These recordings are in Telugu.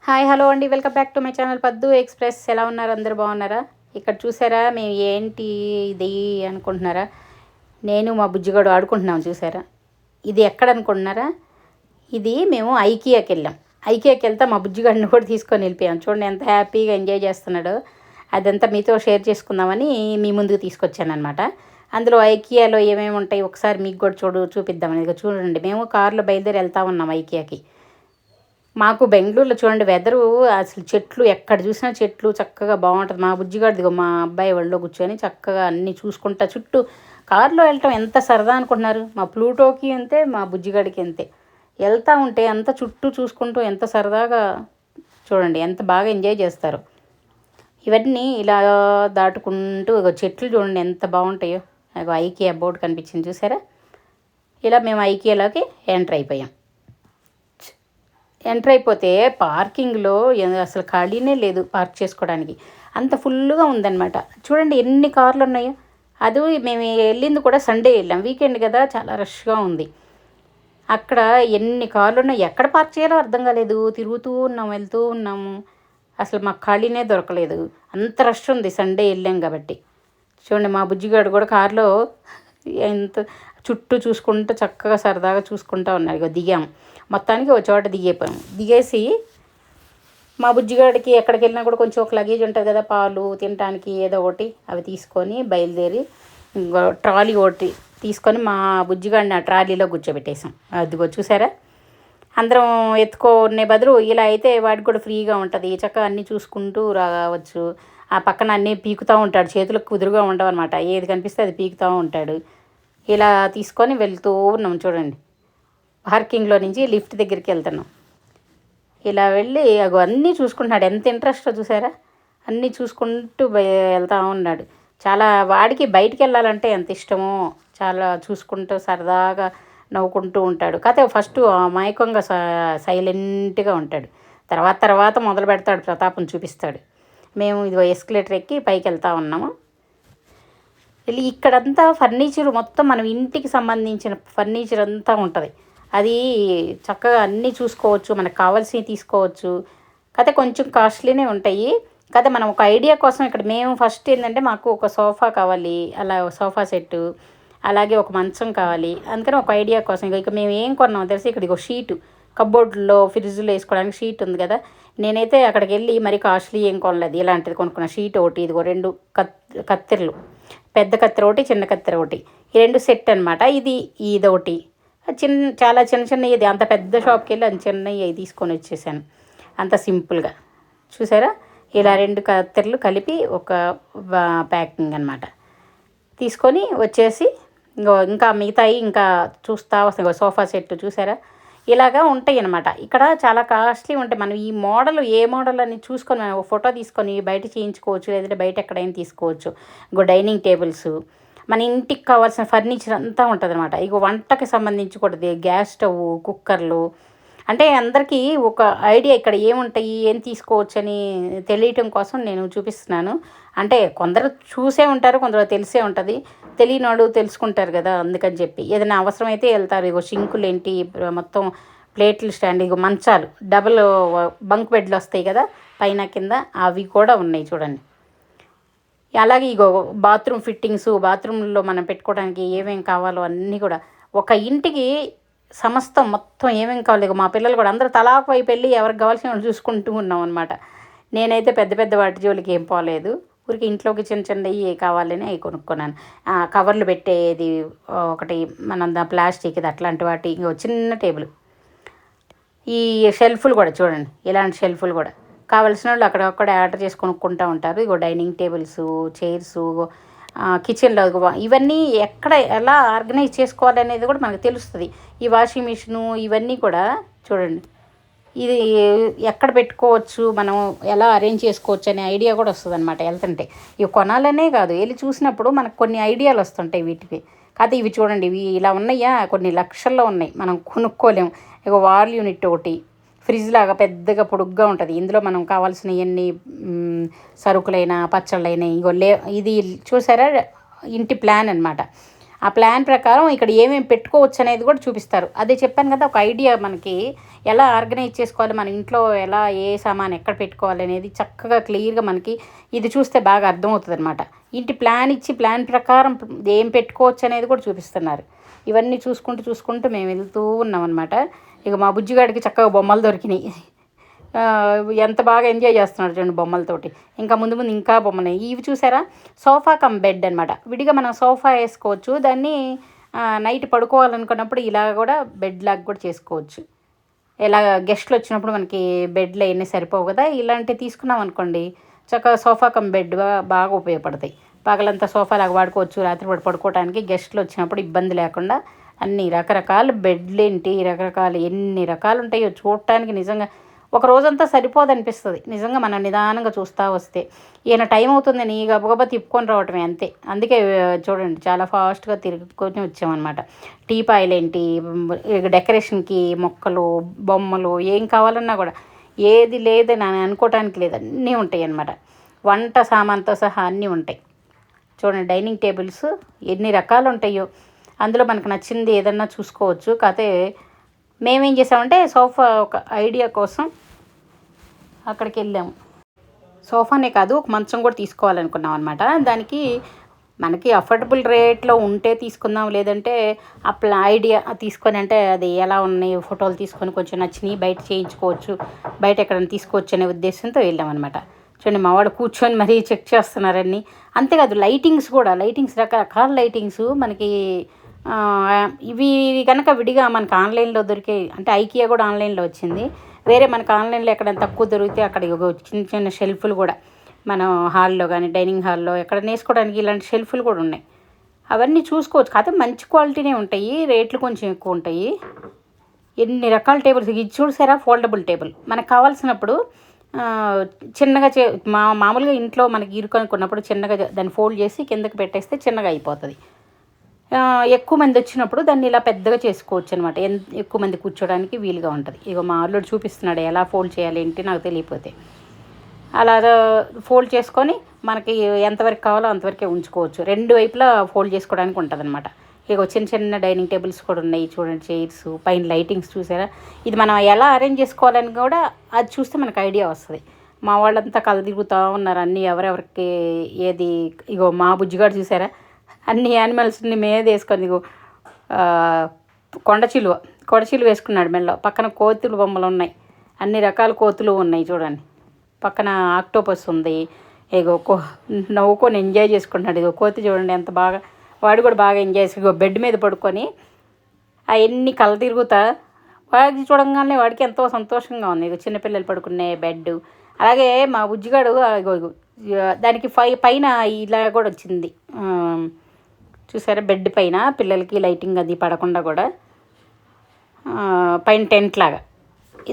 హాయ్ హలో అండి, welcome back to my channel పద్దు ఎక్స్ప్రెస్. ఎలా ఉన్నారు? అందరు బాగున్నారా? ఇక్కడ చూసారా మేము ఏంటి ఇది అనుకుంటున్నారా? నేను మా బుజ్జిగాడు ఆడుకుంటున్నాం చూసారా? ఇది ఎక్కడ అనుకుంటున్నారా? ఇది మేము ఐకియాకి వెళ్ళాం. ఐకియాకి వెళ్తే మా బుజ్జిగాడిని కూడా తీసుకొని వెళ్ళిపోయాం. చూడండి ఎంత హ్యాపీగా ఎంజాయ్ చేస్తున్నాడో. అదంతా మీతో షేర్ చేసుకుందామని మీ ముందుకు తీసుకొచ్చాను అనమాట. అందులో ఐకియాలో ఏమేమి ఉంటాయి ఒకసారి మీకు కూడా చూపిద్దామని. ఇక చూడండి, మేము కారులో బయలుదేరి వెళ్తా ఉన్నాం ఐకియాకి. మాకు బెంగళూరులో చూడండి వెదరు అసలు చెట్లు ఎక్కడ చూసినా చెట్లు చక్కగా బాగుంటుంది. మా బుజ్జిగాడిదిగో మా అబ్బాయి ఒళ్ళో కూర్చొని చక్కగా అన్నీ చూసుకుంటా చుట్టూ కారులో వెళ్ళటం ఎంత సరదా అనుకుంటున్నారు. మా ప్లూటోకి అంతే, మా బుజ్జిగాడికి అంతే. వెళ్తూ ఉంటే అంత చుట్టూ చూసుకుంటూ ఎంత సరదాగా చూడండి, ఎంత బాగా ఎంజాయ్ చేస్తారు. ఇవన్నీ ఇలా దాటుకుంటూ చెట్లు చూడండి ఎంత బాగుంటాయో. ఐకియా బోర్డు కనిపించింది చూసారా? ఇలా మేము ఐకియాలోకి ఎంటర్ అయిపోయాం. ఎంటర్ అయిపోతే పార్కింగ్లో అసలు ఖాళీనే లేదు పార్క్ చేసుకోవడానికి, అంత ఫుల్గా ఉందన్నమాట. చూడండి ఎన్ని కార్లు ఉన్నాయో. అది మేము వెళ్ళింది కూడా సండే వెళ్ళాం, వీకెండ్ కదా, చాలా రష్గా ఉంది. అక్కడ ఎన్ని కార్లు ఉన్నాయి, ఎక్కడ పార్క్ చేయాలో అర్థం కాలేదు. తిరుగుతూ ఉన్నాము, వెళ్తూ ఉన్నాము, అసలు మాకు ఖాళీనే దొరకలేదు, అంత రష్ ఉంది సండే వెళ్ళాం కాబట్టి. చూడండి మా బుజ్జిగాడు కూడా కారులో ఎంత చుట్టూ చూసుకుంటూ చక్కగా సరదాగా చూసుకుంటూ ఉన్నారు. ఇక దిగాము, మొత్తానికి ఒక చోట దిగేసి మా బుజ్జిగాడికి ఎక్కడికి వెళ్ళినా కూడా కొంచెం ఒక లగేజ్ ఉంటుంది కదా, పాలు తినడానికి ఏదో ఒకటి, అవి తీసుకొని బయలుదేరి ట్రాలీ ఒకటి తీసుకొని మా బుజ్జిగాడిని ఆ ట్రాలీలో కూర్చోబెట్టేసాం. అదిగో చూసారా? అందరం ఎత్తుకునే బదులు ఇలా అయితే వాడికి కూడా ఫ్రీగా ఉంటుంది, చక్కగా అన్నీ చూసుకుంటూ రావచ్చు. ఆ పక్కన అన్నీ పీకుతూ ఉంటాడు, చేతులకు కుదురుగా ఉండవు అనమాట, ఏది కనిపిస్తే అది పీకుతూ ఉంటాడు. ఇలా తీసుకొని వెళ్తూ ఉన్నాం. చూడండి పార్కింగ్లో నుంచి లిఫ్ట్ దగ్గరికి వెళ్తున్నాం. ఇలా వెళ్ళి అగో అన్నీ చూసుకుంటున్నాడు, ఎంత ఇంట్రెస్టో చూసారా? అన్నీ చూసుకుంటూ వెళ్తూ ఉన్నాడు. చాలా వాడికి బయటికి వెళ్ళాలంటే ఎంత ఇష్టమో, చాలా చూసుకుంటూ సరదాగా నవ్వుకుంటూ ఉంటాడు. కాకపోతే ఫస్ట్ అమాయకంగా సైలెంట్గా ఉంటాడు, తర్వాత మొదలు పెడతాడు, ప్రతాపం చూపిస్తాడు. మేము ఇదిగో ఎస్కలేటర్ ఎక్కి పైకి వెళ్తూ ఉన్నాము. వెళ్ళి ఇక్కడంతా ఫర్నిచర్ మొత్తం మనం ఇంటికి సంబంధించిన ఫర్నిచర్ అంతా ఉంటుంది. అది చక్కగా అన్నీ చూసుకోవచ్చు, మనకు కావాల్సినవి తీసుకోవచ్చు. కాకపోతే కొంచెం కాస్ట్లీనే ఉంటాయి. కాకపోతే మనం ఒక ఐడియా కోసం ఇక్కడ మేము ఫస్ట్ ఏంటంటే మాకు ఒక సోఫా కావాలి, అలా సోఫా సెట్టు, అలాగే ఒక మంచం కావాలి. అందుకని ఒక ఐడియా కోసం ఇక మేము ఏం కొన్నామో తెలిసి ఇక్కడ ఒక షీటు, కబ్బోర్డ్లో ఫ్రిడ్జ్లో వేసుకోవడానికి షీట్ ఉంది కదా. నేనైతే అక్కడికి వెళ్ళి మరి కాస్ట్లీ ఏం కొనలేదు, ఇలాంటిది కొనుక్కున్న షీట్ ఒకటి, ఇదిగో 2 కత్తెరలు, పెద్ద కత్తెర ఒకటి, చిన్న కత్తెర ఒకటి, ఈ 2 సెట్ అనమాట. ఇదొకటి చాలా చిన్న ఇది, అంత పెద్ద షాప్కి వెళ్ళి అంత చిన్నవి తీసుకొని వచ్చేసాను, అంత సింపుల్గా. చూసారా? ఇలా 2 కత్తెరలు కలిపి ఒక ప్యాకింగ్ అనమాట తీసుకొని వచ్చేసి ఇంకా మిగతాయి ఇంకా చూస్తా వస్తాయి. సోఫా సెట్ చూసారా? ఇలాగా ఉంటాయి అన్నమాట. ఇక్కడ చాలా కాస్ట్లీ ఉంటాయి. మనం ఈ మోడల్ ఏ మోడల్ అని చూసుకొని మనం ఫోటో తీసుకొని బయట చేయించుకోవచ్చు, లేదంటే బయట ఎక్కడైనా తీసుకోవచ్చు. డైనింగ్ టేబుల్స్, మన ఇంటికి కావాల్సిన ఫర్నిచర్ అంతా ఉంటుంది అనమాట. ఇక వంటకి సంబంధించి కూడా గ్యాస్ స్టవ్, కుక్కర్లు, అంటే అందరికీ ఒక ఐడియా ఇక్కడ ఏముంటాయి, ఏం తీసుకోవచ్చు అని తెలియటం కోసం నేను చూపిస్తున్నాను. అంటే కొందరు చూసే ఉంటారు, కొందరు తెలిసే ఉంటుంది, తెలియనివాడు తెలుసుకుంటారు కదా, అందుకని చెప్పి ఏదైనా అవసరమైతే వెళ్తారు. ఇగో షింకులు ఏంటి, మొత్తం ప్లేట్లు స్టాండ్, ఇగో మంచాలు, డబుల్ బంక్ బెడ్లు వస్తాయి కదా పైన కింద, అవి కూడా ఉన్నాయి చూడండి. అలాగే ఇగో బాత్రూమ్ ఫిట్టింగ్స్, బాత్రూంలో మనం పెట్టుకోవడానికి ఏమేమి కావాలో అన్నీ కూడా ఒక ఇంటికి సమస్తం మొత్తం ఏమేమి కావాలి. మా పిల్లలు కూడా అందరూ తలాకు వైపు వెళ్ళి ఎవరికి కావాల్సిన చూసుకుంటూ ఉన్నాం అనమాట. నేనైతే పెద్ద వాటి జోలికి ఏం పోలేదు, ఊరికి ఇంట్లోకి చిన్నవి కావాలని అవి కొనుక్కున్నాను. కవర్లు పెట్టేది ఒకటి, మనం ప్లాస్టిక్ది అట్లాంటి వాటి, ఇంకో చిన్న టేబుల్. ఈ షెల్ఫ్లు కూడా చూడండి, ఇలాంటి షెల్ఫ్లు కూడా కావలసిన వాళ్ళు అక్కడక్కడ ఆర్డర్ చేసి కొనుక్కుంటూ ఉంటారు. ఇగో డైనింగ్ టేబుల్స్, చైర్స్, కిచెన్లో ఇవన్నీ ఎక్కడ ఎలా ఆర్గనైజ్ చేసుకోవాలి అనేది కూడా మనకు తెలుస్తుంది. ఈ వాషింగ్ మిషను ఇవన్నీ కూడా చూడండి, ఇది ఎక్కడ పెట్టుకోవచ్చు, మనం ఎలా అరేంజ్ చేసుకోవచ్చు అనే ఐడియా కూడా వస్తుంది అనమాట వెళ్తుంటే. ఇవి కొనాలనే కాదు, వెళ్ళి చూసినప్పుడు మనకు కొన్ని ఐడియాలు వస్తుంటాయి వీటికి. కాకపోతే ఇవి చూడండి, ఇవి ఇలా ఉన్నాయా, కొన్ని లక్షల్లో ఉన్నాయి, మనం కొనుక్కోలేము. ఇక వాల్ యూనిట్ ఒకటి, ఫ్రిడ్జ్ లాగా పెద్దగా పొడుగ్గా ఉంటుంది, ఇందులో మనం కావాల్సిన ఎన్ని సరుకులైనా పచ్చళ్ళైనా ఇది చూసారా, ఇంటి ప్లాన్ అనమాట. ఆ ప్లాన్ ప్రకారం ఇక్కడ ఏమేమి పెట్టుకోవచ్చు అనేది కూడా చూపిస్తారు. అదే చెప్పాను కదా, ఒక ఐడియా మనకి ఎలా ఆర్గనైజ్ చేసుకోవాలి, మన ఇంట్లో ఎలా ఏ సామాన్ ఎక్కడ పెట్టుకోవాలి అనేది చక్కగా క్లియర్గా మనకి ఇది చూస్తే బాగా అర్థమవుతుంది అనమాట. ఇంటి ప్లాన్ ఇచ్చి ప్లాన్ ప్రకారం ఏం పెట్టుకోవచ్చు అనేది కూడా చూపిస్తున్నారు. ఇవన్నీ చూసుకుంటూ మేము వెళ్తూ ఉన్నాం అనమాట. ఇక మా బుజ్జిగాడికి చక్కగా బొమ్మలు దొరికినాయి. ఎంత బాగా ఎంజాయ్ చేస్తున్నాడు చూడండి బొమ్మలతోటి. ఇంకా ముందు ఇంకా బొమ్మలు ఇవి చూసారా, సోఫా కమ్ బెడ్ అనమాట. విడిగా మనం సోఫా వేసుకోవచ్చు, దాన్ని నైట్ పడుకోవాలనుకున్నప్పుడు ఇలా కూడా బెడ్ లాగా కూడా చేసుకోవచ్చు. ఇలా గెస్ట్లు వచ్చినప్పుడు మనకి బెడ్లు అవన్నీ సరిపోవు కదా, ఇలాంటివి తీసుకున్నాం అనుకోండి చక్కగా సోఫా కమ్ బెడ్ బాగా ఉపయోగపడతాయి. పగలంతా సోఫా లాగా వాడుకోవచ్చు, రాత్రిపూట పడుకోవడానికి గెస్ట్లు వచ్చినప్పుడు ఇబ్బంది లేకుండా. అన్ని రకరకాల బెడ్లు ఏంటి, రకరకాలు ఎన్ని రకాలు ఉంటాయో చూడటానికి నిజంగా ఒక రోజంతా సరిపోదనిపిస్తుంది నిజంగా మనం నిదానంగా చూస్తూ వస్తే. ఈయన టైం అవుతుందని గబగబా తిప్పుకొని రావటమే అంతే. అందుకే చూడండి చాలా ఫాస్ట్గా తిరుగుకొని వచ్చామన్నమాట. టీపాయిలు ఏంటి, డెకరేషన్కి మొక్కలు బొమ్మలు ఏం కావాలన్నా కూడా ఏది లేదని అనుకోవటానికి లేదు, అన్నీ ఉంటాయి అన్నమాట. వంట సామాన్తో సహా అన్నీ ఉంటాయి. చూడండి డైనింగ్ టేబుల్స్ ఎన్ని రకాలు ఉంటాయో, అందులో మనకు నచ్చింది ఏదన్నా చూసుకోవచ్చు. కాకపోతే మేమేం చేసామంటే సోఫా ఒక ఐడియా కోసం అక్కడికి వెళ్ళాము. సోఫానే కాదు ఒక మంచం కూడా తీసుకోవాలనుకున్నాం అనమాట. దానికి మనకి అఫోర్డబుల్ రేట్లో ఉంటే తీసుకుందాం, లేదంటే ఐడియా తీసుకొని అంటే అది ఎలా ఉన్నాయి ఫోటోలు తీసుకొని కొంచెం నచ్చినాయి బయట చేయించుకోవచ్చు, బయట ఎక్కడైనా తీసుకోవచ్చు అనే ఉద్దేశంతో వెళ్ళామన్నమాట. చూడండి మా వాడు కూర్చొని మరీ చెక్ చేస్తున్నారని. అంతేకాదు లైటింగ్స్ కూడా, రకరకాల లైటింగ్స్ మనకి ఇవి కనుక విడిగా మనకు ఆన్లైన్లో దొరికే, అంటే ఐకియా కూడా ఆన్లైన్లో వచ్చింది. వేరే మనకు ఆన్లైన్లో ఎక్కడైనా తక్కువ దొరికితే అక్కడ చిన్న చిన్న షెల్ఫ్లు కూడా మనం హాల్లో కానీ డైనింగ్ హాల్లో ఎక్కడ వేసుకోవడానికి ఇలాంటి షెల్ఫ్లు కూడా ఉన్నాయి. అవన్నీ చూసుకోవచ్చు. కాకపోతే మంచి క్వాలిటీనే ఉంటాయి, రేట్లు కొంచెం ఎక్కువ ఉంటాయి. ఎన్ని రకాల టేబుల్స్ ఇది చూసారా, ఫోల్డబుల్ టేబుల్ మనకు కావాల్సినప్పుడు చిన్నగా మామూలుగా ఇంట్లో మనకి ఇరుకనుకున్నప్పుడు చిన్నగా దాన్ని ఫోల్డ్ చేసి కిందకి పెట్టేస్తే చిన్నగా అయిపోతుంది. ఎక్కువ మంది వచ్చినప్పుడు దాన్ని ఇలా పెద్దగా చేసుకోవచ్చు అనమాట, ఎక్కువ మంది కూర్చోడానికి వీలుగా ఉంటుంది. ఇక మా అల్లుడు చూపిస్తున్నాడు ఎలా ఫోల్డ్ చేయాలి ఏంటి నాకు తెలియకపోతే. అలా ఫోల్డ్ చేసుకొని మనకి ఎంతవరకు కావాలో అంతవరకే ఉంచుకోవచ్చు, రెండు వైపులా ఫోల్డ్ చేసుకోవడానికి ఉంటుంది అనమాట. ఇక చిన్న చిన్న డైనింగ్ టేబుల్స్ కూడా ఉన్నాయి చూడండి, చైర్స్, పైన లైటింగ్స్ చూసారా. ఇది మనం ఎలా అరేంజ్ చేసుకోవాలని కూడా అది చూస్తే మనకు ఐడియా వస్తుంది. మా వాళ్ళంతా కళ్ళు తిరుగుతూ ఉన్నారు అన్నీ ఎవరెవరికి ఏది. ఇగో మా బుజ్జిగాడు చూసారా అన్ని యానిమల్స్ని మీద వేసుకొని, ఇగో కొడచిలువ వేసుకున్నాడు మెల్లో. పక్కన కోతులు బొమ్మలు ఉన్నాయి, అన్ని రకాల కోతులు ఉన్నాయి చూడండి. పక్కన ఆక్టోపస్ ఉంది. ఇగో నవ్వుకొని ఎంజాయ్ చేసుకుంటున్నాడు. ఇగో కోతి చూడండి ఎంత బాగా, వాడు కూడా బాగా ఎంజాయ్ చేసి బెడ్ మీద పడుకొని అవన్నీ కళ్ళ తిరుగుతా వాడికి చూడంగానే వాడికి ఎంతో సంతోషంగా ఉంది. ఇక చిన్నపిల్లలు పడుకునే బెడ్. అలాగే మా బుజ్జిగాడు దానికి పైన ఇలా కూడా వచ్చింది చూసారా, బెడ్ పైన పిల్లలకి లైటింగ్ అది పడకుండా కూడా పైన టెంట్ లాగా.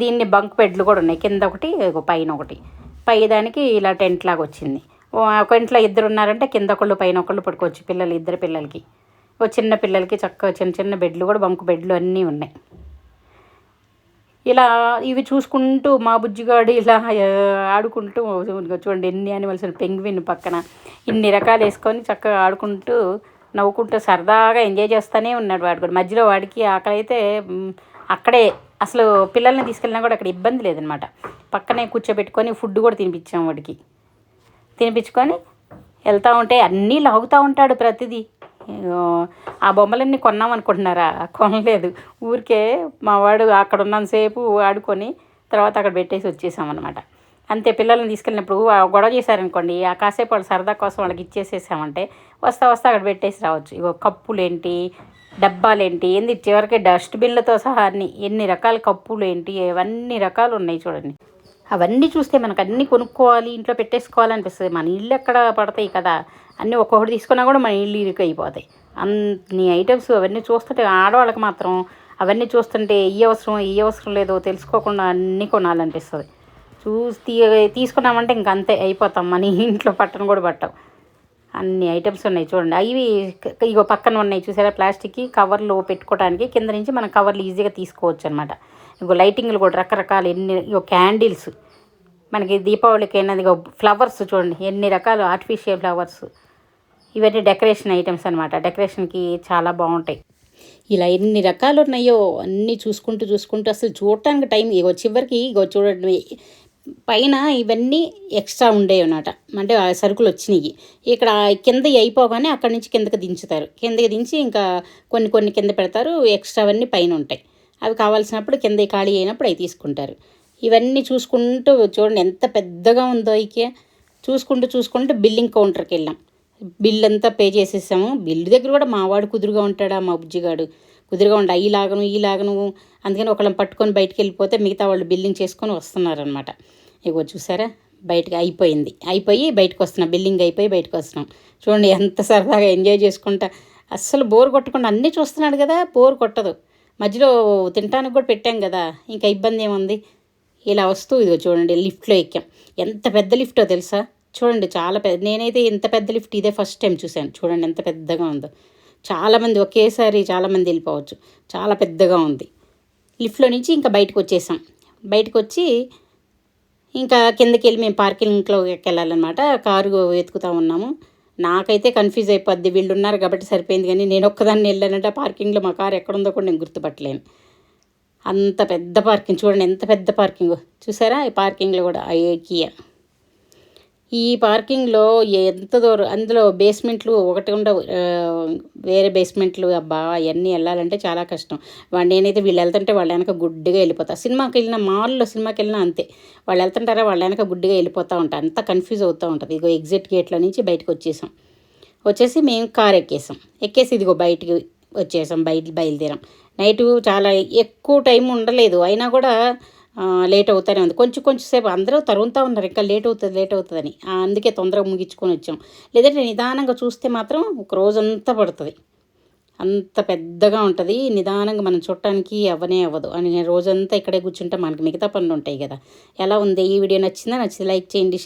దీన్ని బంక్ బెడ్లు కూడా ఉన్నాయి, కింద ఒకటి పైన ఒకటి. పై దానికి ఇలా టెంట్ లాగా వచ్చింది. ఒక ఇంట్లో ఇద్దరు ఉన్నారంటే కింద ఒకళ్ళు పైన ఒకళ్ళు పడుకోవచ్చు పిల్లలు, ఇద్దరు పిల్లలకి. చిన్న పిల్లలకి చక్కగా చిన్న చిన్న బెడ్లు కూడా బంక్ బెడ్లు అన్నీ ఉన్నాయి. ఇలా ఇవి చూసుకుంటూ మా బుజ్జిగాడు ఇలా ఆడుకుంటూ చూడండి ఎన్ని యానిమల్స్, పెంగ్విన్ పక్కన ఇన్ని రకాలు వేసుకొని చక్కగా ఆడుకుంటూ నవ్వుకుంటూ సరదాగా ఎంజాయ్ చేస్తూనే ఉన్నాడు. వాడు కూడా మధ్యలో వాడికి ఆకలి అయితే అక్కడే, అసలు పిల్లల్ని తీసుకెళ్ళినా కూడా అక్కడ ఇబ్బంది లేదనమాట. పక్కనే కూర్చోబెట్టుకొని ఫుడ్ కూడా తినిపించాం వాడికి. తినిపించుకొని వెళ్తూ ఉంటే అన్నీ లాగుతూ ఉంటాడు ప్రతిదీ. ఆ బొమ్మలన్నీ కొన్నాం అనుకుంటున్నారా, కొనలేదు. ఊరికే మా వాడు అక్కడ ఉన్నంతసేపు ఆడుకొని తర్వాత అక్కడ పెట్టేసి వచ్చేసామన్నమాట. అంతే. పిల్లల్ని తీసుకెళ్ళినప్పుడు గొడవ చేశారనుకోండి, ఆ కాసేపు వాళ్ళు సరదా కోసం వాళ్ళకి ఇచ్చేసేసామంటే వస్తా అక్కడ పెట్టేసి రావచ్చు. ఇగో కప్పులేంటి, డబ్బాలేంటి, ఏంది చివరికి డస్ట్బిన్లతో సహా అన్నీ ఎన్ని రకాల కప్పులు ఏంటి, అవన్నీ రకాలు ఉన్నాయి చూడండి. అవన్నీ చూస్తే మనకు అన్నీ కొనుక్కోవాలి, ఇంట్లో పెట్టేసుకోవాలనిపిస్తుంది. మన ఇల్లు ఎక్కడ పడతాయి కదా, అన్నీ ఒక్కొక్కటి తీసుకున్నా కూడా మన ఇల్లు ఇరుకు అయిపోతాయి. అన్ని ఐటమ్స్ అవన్నీ చూస్తుంటే ఆడవాళ్ళకి మాత్రం అవన్నీ చూస్తుంటే ఈ అవసరం లేదో తెలుసుకోకుండా అన్నీ కొనాలనిపిస్తుంది. తీసుకున్నామంటే ఇంక అంతే అయిపోతాం, మన ఇంట్లో పట్టను కూడా పట్టవు. అన్ని ఐటమ్స్ ఉన్నాయి చూడండి. అవి ఇగో పక్కన ఉన్నాయి చూసారా, ప్లాస్టిక్కి కవర్లు పెట్టుకోవడానికి. కింద నుంచి మనం కవర్లు ఈజీగా తీసుకోవచ్చు అనమాట. ఇగో లైటింగ్లు కూడా రకరకాలు ఎన్ని, ఇగో క్యాండిల్స్ మనకి దీపావళికి అయినది. ఇగో ఫ్లవర్స్ చూడండి ఎన్ని రకాలు, ఆర్టిఫిషియల్ ఫ్లవర్స్ ఇవన్నీ డెకరేషన్ ఐటమ్స్ అనమాట. డెకరేషన్కి చాలా బాగుంటాయి. ఇలా ఎన్ని రకాలు ఉన్నాయో అన్నీ చూసుకుంటూ చూసుకుంటూ అసలు చూడటానికి టైం చివరికి చూడండి, పైన ఇవన్నీ ఎక్స్ట్రా ఉండేవి అన్నమాట. అంటే ఆ సరుకులు వచ్చినాయి. ఇక్కడ కింద అయిపోగానే అక్కడి నుంచి కిందకి దించుతారు. కిందకి దించి ఇంకా కొన్ని కొన్ని కింద పెడతారు. ఎక్స్ట్రావన్నీ పైన ఉంటాయి. అవి కావాల్సినప్పుడు కింద ఖాళీ అయినప్పుడు అవి తీసుకుంటారు. ఇవన్నీ చూసుకుంటూ చూడండి ఎంత పెద్దగా ఉందో. చూసుకుంటూ చూసుకుంటూ బిల్లింగ్ కౌంటర్కి వెళ్ళాం. బిల్ అంతా పే చేసేసాము. బిల్లు దగ్గర కూడా మావాడు కుదురుగా ఉంటాడా, మా బుజ్జిగాడు కుదురుగా ఉండ ఈ లాగను అందుకని ఒకళ్ళని పట్టుకొని బయటికి వెళ్ళిపోతే మిగతా వాళ్ళు బిల్లింగ్ చేసుకొని వస్తున్నారనమాట. చూసారా, బయటకు అయిపోయి బయటకు వస్తున్నాం. బిల్లింగ్ అయిపోయి బయటకు వస్తున్నాం. చూడండి ఎంత సరదాగా ఎంజాయ్ చేసుకుంటా, అస్సలు బోర్ కొట్టకుండా అన్నీ చూస్తున్నాడు కదా, బోర్ కొట్టదు. మధ్యలో తినడానికి కూడా పెట్టాం కదా, ఇంకా ఇబ్బంది ఏముంది. ఇలా వస్తూ చూడండి లిఫ్ట్లో ఎక్కాం. ఎంత పెద్ద లిఫ్టో తెలుసా, చూడండి చాలా పెద్ద. నేనైతే ఇంత పెద్ద లిఫ్ట్ ఇదే ఫస్ట్ టైం చూశాను. చూడండి ఎంత పెద్దగా ఉందో. చాలామంది ఒకేసారి చాలామంది వెళ్ళిపోవచ్చు. చాలా పెద్దగా ఉంది. లిఫ్ట్లో నుంచి ఇంకా బయటకు వచ్చేసాం. బయటకు వచ్చి ఇంకా కిందకి వెళ్ళి మేము పార్కింగ్లోకి వెళ్ళాలన్నమాట. కారు వెతుకుతూ ఉన్నాము. నాకైతే కన్ఫ్యూజ్ అయిపోద్ది, వీళ్ళు ఉన్నారు కాబట్టి సరిపోయింది. కానీ నేను ఒక్కదాన్ని వెళ్ళానంటే పార్కింగ్లో మా కారు ఎక్కడుందో కూడా నేను గుర్తుపట్టలేను. అంత పెద్ద పార్కింగ్, చూడండి ఎంత పెద్ద పార్కింగ్. చూసారా, ఈ పార్కింగ్లో కూడా కియా. ఈ పార్కింగ్లో ఎంత దూరం, అందులో బేస్మెంట్లు ఒకటి ఉండవు, వేరే బేస్మెంట్లు. అబ్బా అవన్నీ వెళ్ళాలంటే చాలా కష్టం. నేనైతే వీళ్ళు వెళ్తుంటే వాళ్ళ వెనక గుడ్డిగా వెళ్ళిపోతా. సినిమాకి వెళ్ళిన మాల్లో సినిమాకి వెళ్ళినా అంతే, వాళ్ళు వెళ్తుంటారా వాళ్ళ వెనక గుడ్డిగా వెళ్ళిపోతూ ఉంటాను. అంత కన్ఫ్యూజ్ అవుతూ ఉంటుంది. ఎగ్జిట్ గేట్లో నుంచి బయటకు వచ్చేసి మేము కార్ ఎక్కేసి బయటికి వచ్చేసాం. బయలుదేరాం. నైటు చాలా ఎక్కువ టైం ఉండలేదు, అయినా కూడా లేట్ అవుతానే ఉంది. కొంచెం సేపు అందరూ తరుగుతూ ఉన్నారు, ఇంకా లేట్ అవుతుందని. అందుకే తొందరగా ముగించుకొని వచ్చాం. లేదంటే నిదానంగా చూస్తే మాత్రం ఒక రోజంతా పడుతుంది. అంత పెద్దగా ఉంటుంది. నిదానంగా మనం చూడటానికి అవ్వదు అని రోజంతా ఇక్కడే కూర్చుంటే మనకి మిగతా పనులు ఉంటాయి కదా. ఎలా ఉంది ఈ వీడియో? నచ్చితే లైక్ చేయండి.